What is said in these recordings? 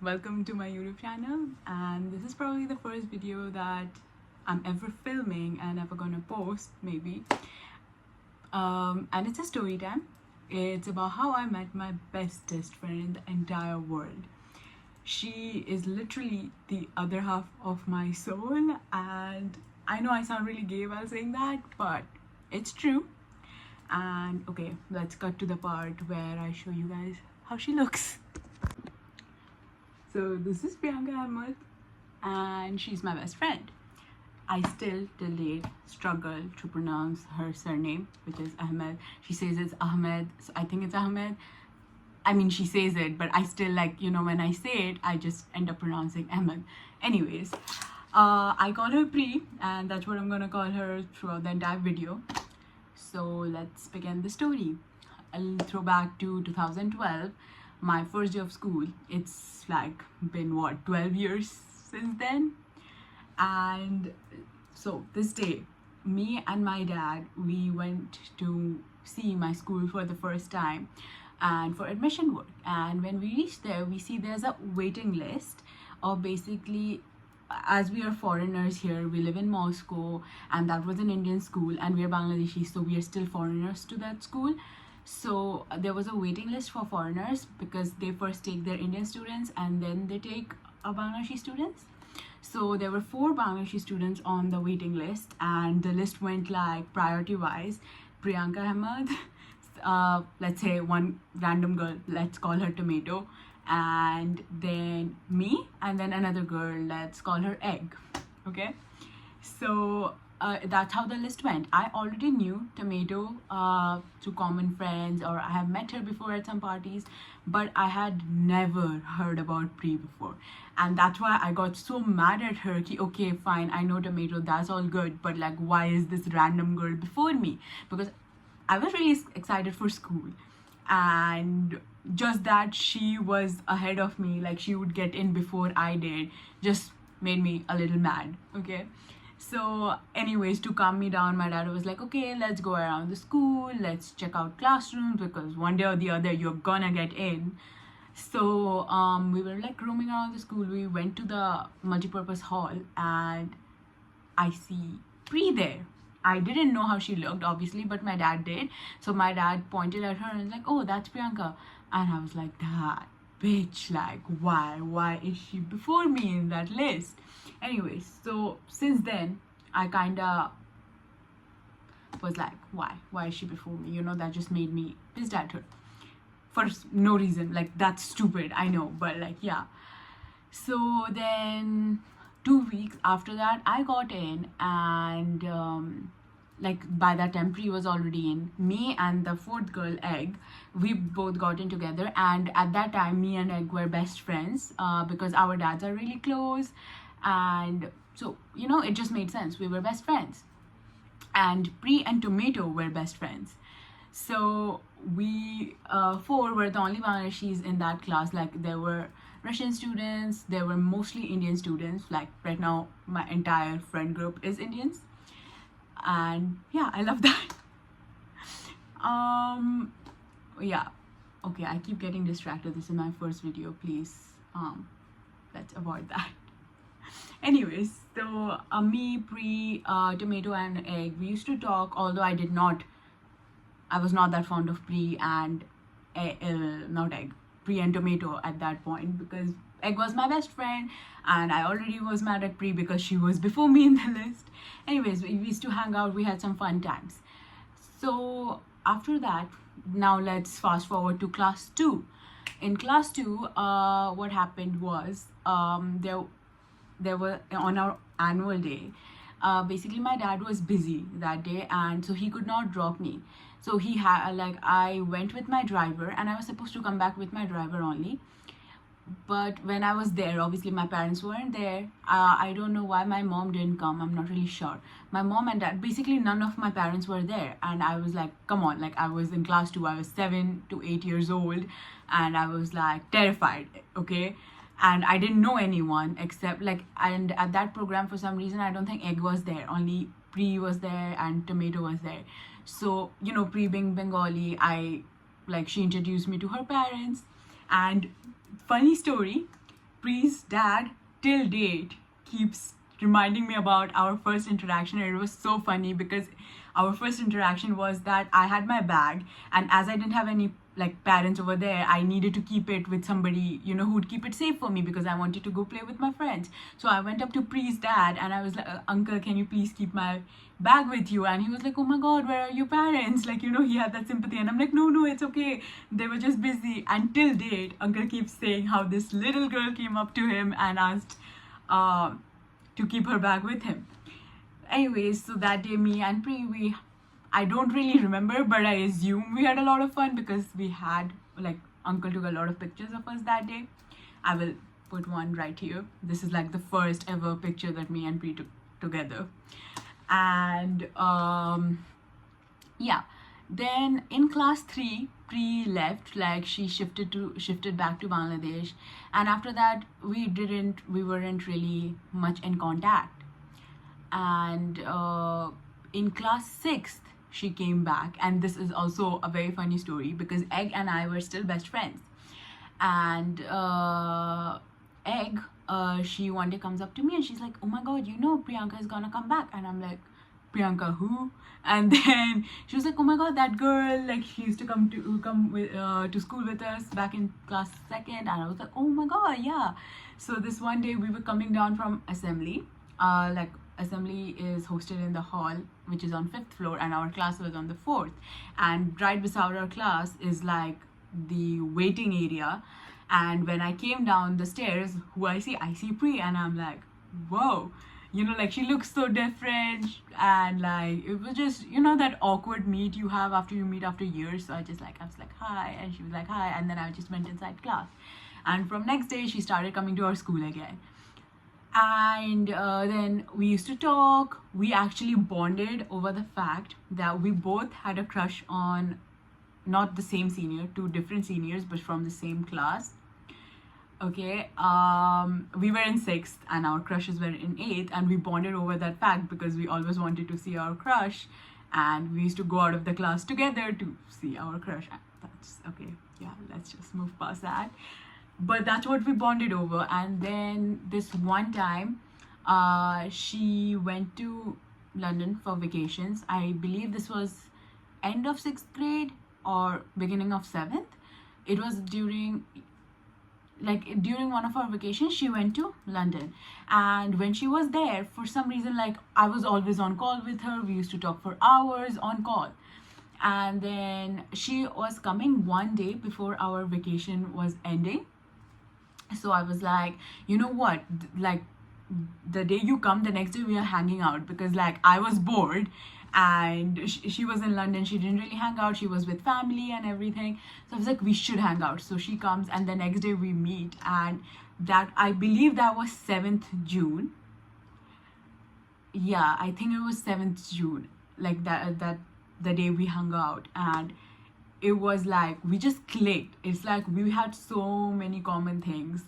welcome to my YouTube channel, and this is probably the first video that I'm ever filming and ever gonna post, maybe. And it's a story time. It's about how I met my bestest friend in the entire world. She is literally the other half of my soul, and I know I sound really gay while saying that, but it's true. And okay, let's cut to the part where I show you guys how she looks. So this is Priyanka Ahmed, and she's my best friend. I still till date struggle to pronounce her surname, which is Ahmed. She says it's Ahmed, so I think it's Ahmed. I mean, she says it, but I still when I say it, I just end up pronouncing Ahmed. Anyways, I call her Pri, and that's what I'm gonna call her throughout the entire video. So let's begin the story. I'll throw back to 2012, my first day of school. It's like been what, 12 years since then. And so this day, me and my dad, we went to see my school for the first time and for admission work. And when we reached there, we see there's a waiting list of basically, as we are foreigners here, we live in Moscow, and that was an Indian school, and we are Bangladeshi, so we are still foreigners to that school. So there was a waiting list for foreigners because they first take their Indian students and then they take Bangladeshi students. So there were 4 Bangladeshi students on the waiting list, and the list went like priority wise. Priyanka Ahmed, let's say one random girl, let's call her Tomato, and then me, and then another girl, let's call her Egg. Okay, so that's how the list went. I already knew Tomato through common friends, or I have met her before at some parties, but I had never heard about Pri before, and that's why I got so mad at her. Okay, fine, I know Tomato, that's all good, but like, why is this random girl before me? Because I was really excited for school, and just that she was ahead of me, like she would get in before I did, just made me a little mad. Okay, so anyways, to calm me down, my dad was like, okay, let's go around the school, let's check out classrooms, because one day or the other you're gonna get in. So we were like roaming around the school. We went to the multi-purpose hall, and I see Pri there. I didn't know how she looked, obviously, but my dad did. So my dad pointed at her and was like, oh, that's Priyanka. And I was like, that bitch, like, why is she before me in that list? Anyways, so since then, I kinda was like, why is she before me? That just made me pissed at her for no reason. Like, that's stupid, I know, but like, yeah. So then 2 weeks after that, I got in, and like by that time Pri was already in. Me and the 4th girl, Egg, we both got in together, and at that time me and Egg were best friends because our dads are really close, and so it just made sense. We were best friends, and Pri and Tomato were best friends. So we 4 were the only Bangladeshis in that class. Like, there were Russian students, there were mostly Indian students. Like right now my entire friend group is Indians, and yeah, I love that. Yeah, okay, I keep getting distracted. This is my first video, please let's avoid that. Anyways, so me, Pri, Tomato and Egg, we used to talk, although I was not that fond of Pri and not Egg, Pri and Tomato at that point, because Egg was my best friend, and I already was mad at Pri because she was before me in the list. Anyways, we used to hang out, we had some fun times. So after that, now let's fast forward to class 2. In class 2, what happened was, there were, on our annual day, basically my dad was busy that day, and so he could not drop me. So he had, like, I went with my driver, and I was supposed to come back with my driver only. But when I was there, obviously my parents weren't there. I don't know why my mom didn't come, I'm not really sure. My mom and dad, basically none of my parents were there, and I was like, come on, like, I was in class 2, I was 7 to 8 years old, and I was like terrified, okay? And I didn't know anyone except, like, and at that program, for some reason, I don't think Egg was there, only Pri was there and Tomato was there. So Pri being Bengali, she introduced me to her parents. And funny story, Pri's dad till date keeps reminding me about our first interaction, and it was so funny because our first interaction was that I had my bag, and as I didn't have any like parents over there, I needed to keep it with somebody, you know, who'd keep it safe for me because I wanted to go play with my friends. So I went up to Pri's dad and I was like, uncle, can you please keep my bag with you? And he was like, oh my god, where are your parents? Like, you know, he had that sympathy, and I'm like, no, it's okay, they were just busy. Until date, uncle keeps saying how this little girl came up to him and asked to keep her bag with him. Anyways, so that day, me and Pri, I don't really remember, but I assume we had a lot of fun because we had, like, uncle took a lot of pictures of us that day. I will put one right here. This is like the first ever picture that me and Pri took together. And yeah, then in class 3, Pri left, like she shifted back to Bangladesh, and after that we weren't really much in contact. And in class 6th she came back, and this is also a very funny story because Egg and I were still best friends. And Egg, she one day comes up to me and she's like, oh my god, you know Priyanka is gonna come back. And I'm like, Priyanka who? And then she was like, oh my god, that girl, like she used to come to school with us back in class 2nd. And I was like, oh my god, yeah. So this one day we were coming down from assembly, like assembly is hosted in the hall which is on 5th floor, and our class was on the 4th, and right beside our class is like the waiting area. And when I came down the stairs, who I see Pri, and I'm like, whoa, you know, like she looks so different. And like it was just, you know, that awkward meet you have after you meet after years. So I was like, hi, and she was like, hi, and then I just went inside class. And from next day she started coming to our school again. And then we used to talk. We actually bonded over the fact that we both had a crush on not the same senior, 2 different seniors, but from the same class. Okay, we were in 6th and our crushes were in 8th, and we bonded over that fact because we always wanted to see our crush, and we used to go out of the class together to see our crush. That's okay, yeah, let's just move past that. But that's what we bonded over. And then this one time she went to London for vacations. I believe this was end of 6th grade or beginning of 7th. It was during one of our vacations. She went to London, and when she was there, for some reason, like I was always on call with her. We used to talk for hours on call. And then she was coming one day before our vacation was ending. So I was like, you know what, like the day you come, the next day we are hanging out, because like I was bored and she was in London. She didn't really hang out, she was with family and everything. So I was like, we should hang out. So she comes, and the next day we meet, and that, I believe that was 7th June. Yeah, I think it was 7th June, like that the day we hung out. And it was like we just clicked. It's like we had so many common things,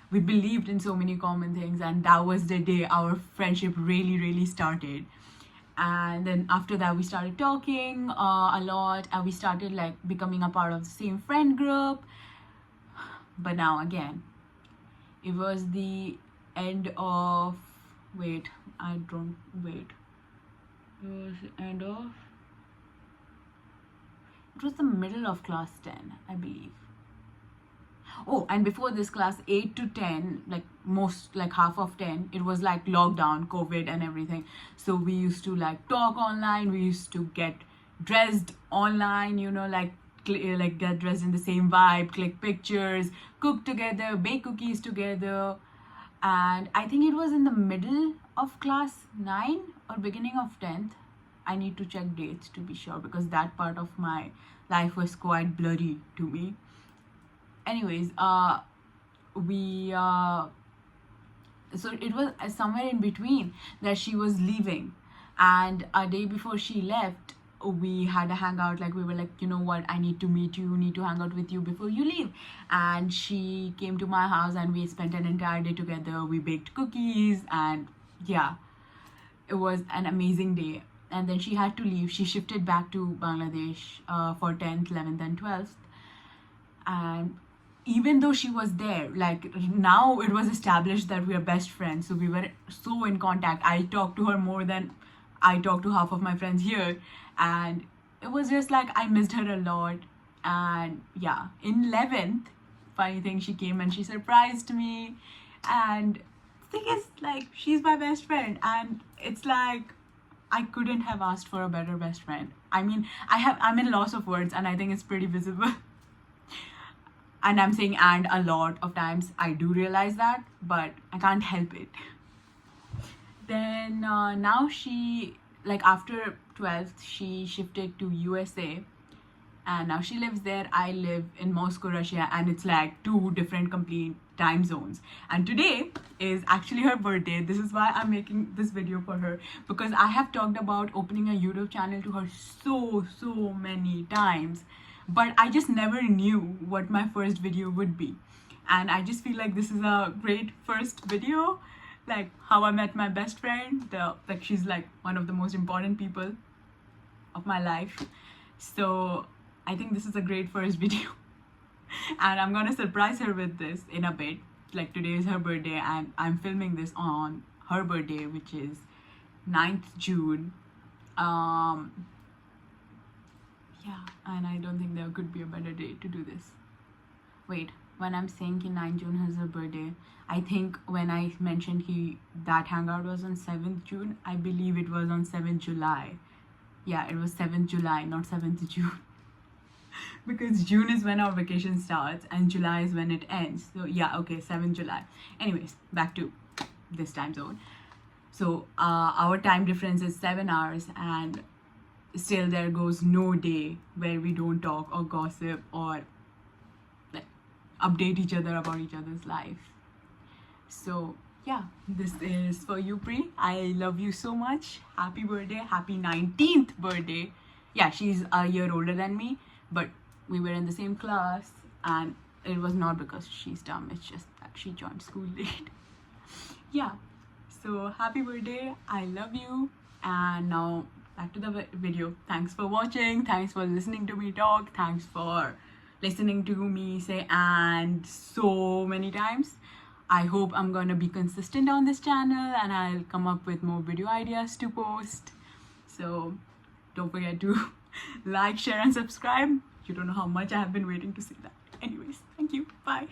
we believed in so many common things, and that was the day our friendship really started. And then after that we started talking a lot, and we started like becoming a part of the same friend group. But now again, it was the end of it was the middle of class 10, I believe. Oh, and before this, class 8 to 10, like half of 10, it was like lockdown, COVID and everything. So we used to like talk online, we used to get dressed online, you know, like get dressed in the same vibe, click pictures, cook together, bake cookies together. And I think it was in the middle of class 9 or beginning of 10th. I need to check dates to be sure, because that part of my life was quite blurry to me. Anyways, so it was somewhere in between that she was leaving, and a day before she left, we had a hangout. Like we were like, you know what, I need to meet you, need to hang out with you before you leave. And she came to my house and we spent an entire day together. We baked cookies, and yeah, it was an amazing day. And then she had to leave. She shifted back to Bangladesh for 10th, 11th and 12th. And even though she was there, like now it was established that we are best friends, so we were so in contact. I talked to her more than I talked to half of my friends here, and it was just like I missed her a lot. And yeah, in 11th, funny thing, she came and she surprised me. And the thing is, like, she's my best friend, and it's like I couldn't have asked for a better best friend. I mean, I'm in loss of words, and I think it's pretty visible. And I'm saying and a lot of times. I do realize that, but I can't help it. Then now she, like after 12th, she shifted to USA, and now she lives there. I live in Moscow, Russia, and it's like two different complete time zones. And today is actually her birthday. This is why I'm making this video for her, because I have talked about opening a YouTube channel to her so many times, but I just never knew what my first video would be. And I just feel like this is a great first video, like how I met my best friend. Like she's like one of the most important people of my life. So I think this is a great first video. And I'm gonna surprise her with this in a bit. Like today is her birthday, and I'm filming this on her birthday, which is 9th June. Yeah, and I don't think there could be a better day to do this. Wait, when I'm saying 9th June is her birthday, I think when I mentioned that hangout was on 7th June, I believe it was on 7th July. Yeah, it was 7th July, not 7th June. Because June is when our vacation starts and July is when it ends. So yeah, okay, 7th July. Anyways, back to this time zone. So our time difference is 7 hours, and still there goes no day where we don't talk or gossip or like update each other about each other's life. So yeah, this is for you, Pri. I love you so much. Happy birthday. Happy 19th birthday. Yeah, she's a year older than me, but we were in the same class, and it was not because she's dumb, it's just that she joined school late. Yeah, so happy birthday. I love you. And now back to the video. Thanks for watching. Thanks for listening to me talk. Thanks for listening to me say and so many times. I hope I'm gonna be consistent on this channel, and I'll come up with more video ideas to post. So don't forget to like, share, and subscribe. You don't know how much I have been waiting to say that. Anyways, thank you. Bye.